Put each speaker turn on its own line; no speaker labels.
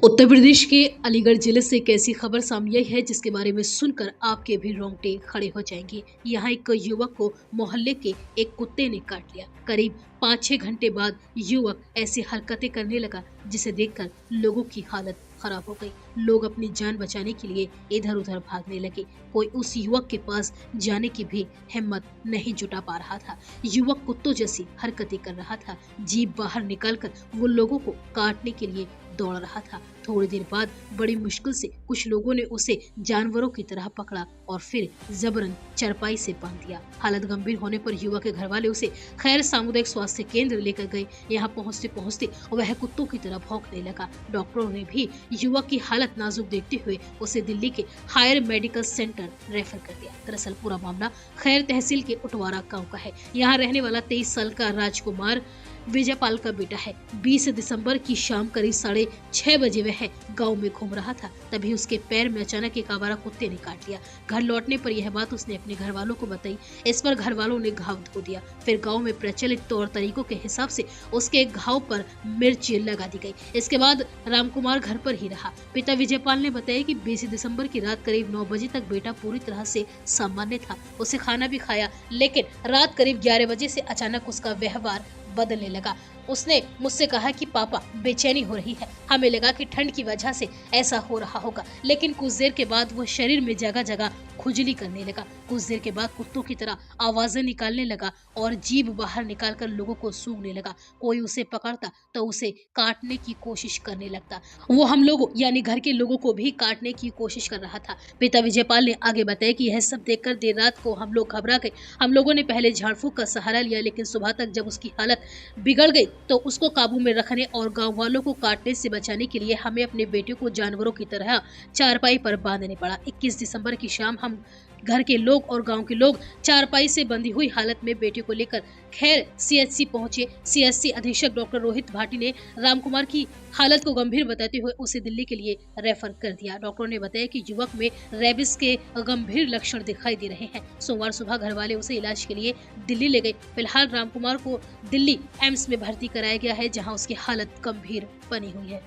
उत्तर प्रदेश के अलीगढ़ जिले से एक ऐसी खबर सामने आई है जिसके बारे में सुनकर आपके भी रोंगटे खड़े हो जाएंगे। यहाँ एक युवक को मोहल्ले के एक कुत्ते ने काट लिया। करीब 5-6 घंटे बाद युवक ऐसी हरकतें करने लगा जिसे देखकर लोगों की हालत खराब हो गई। लोग अपनी जान बचाने के लिए इधर उधर भागने लगे। कोई उस युवक के पास जाने की भी हिम्मत नहीं जुटा पा रहा था। युवक कुत्तों जैसी हरकतें कर रहा था। जीभ बाहर निकालकर वो लोगों को काटने के लिए दौड़ रहा था। थोड़ी देर बाद बड़ी मुश्किल से कुछ लोगों ने उसे जानवरों की तरह पकड़ा और फिर जबरन चारपाई से बांध दिया। हालत गंभीर होने पर युवक के घर वाले उसे खैर सामुदायिक स्वास्थ्य केंद्र लेकर गए। यहाँ पहुँचते पहुँचते वह कुत्तों की तरह भौंकने लगा। डॉक्टरों ने भी युवक की हालत नाजुक देखते हुए उसे दिल्ली के हायर मेडिकल सेंटर रेफर कर दिया। दरअसल पूरा मामला खैर तहसील के उटवारा गाँव का है। यहाँ रहने वाला 23 साल का राजकुमार विजयपाल का बेटा है। 20 दिसंबर की शाम करीब 6:30 बजे वह गांव में घूम रहा था, तभी उसके पैर में अचानक एक आवारा कुत्ते ने काट लिया। घर लौटने पर यह बात उसने अपने घर वालों को बताई। इस पर घर वालों ने घाव धो दिया। फिर गांव में प्रचलित तौर तरीकों के हिसाब से उसके घाव पर मिर्च लगा दी गई। इसके बाद रामकुमार घर पर ही रहा। पिता विजयपाल ने बताया कि 20 दिसंबर की रात करीब 9 बजे तक बेटा पूरी तरह से सामान्य था। उसे खाना भी खाया, लेकिन रात करीब 11 बजे से अचानक उसका व्यवहार बदलने लगा। उसने मुझसे कहा कि पापा बेचैनी हो रही है। हमें लगा कि ठंड की वजह से ऐसा हो रहा होगा, लेकिन कुछ देर के बाद वो शरीर में जगह जगह खुजली करने लगा। कुछ देर के बाद कुत्तों की तरह आवाजें निकालने लगा और जीभ बाहर निकालकर लोगों को सूंघने लगा। कोई उसे पकड़ता तो उसे काटने की कोशिश करने लगता। वो हम लोगों यानी घर के लोगों को भी काटने की कोशिश कर रहा था। पिता विजयपाल ने आगे बताया कि यह सब देखकर देर रात को हम लोग घबरा गए। हम लोगों ने पहले झाड़ फूंक का सहारा लिया, लेकिन सुबह तक जब उसकी हालत बिगड़ गई तो उसको काबू में रखने और गांव वालों को काटने से बचाने के लिए हमें अपने बेटे को जानवरों की तरह चारपाई पर बांधने पड़ा। 21 दिसंबर की शाम हम घर के लोग और गांव के लोग चारपाई से बंधी हुई हालत में बेटे को लेकर खैर सीएचसी पहुंचे। सीएचसी अधीक्षक डॉक्टर रोहित भाटी ने रामकुमार की हालत को गंभीर बताते हुए उसे दिल्ली के लिए रेफर कर दिया। डॉक्टरों ने बताया कि युवक में रेबिस के गंभीर लक्षण दिखाई दे रहे हैं। सोमवार सुबह घर वाले उसे इलाज के लिए दिल्ली ले गए। फिलहाल रामकुमार को दिल्ली एम्स में भर्ती कराया गया है, जहां उसकी हालत गंभीर बनी हुई है।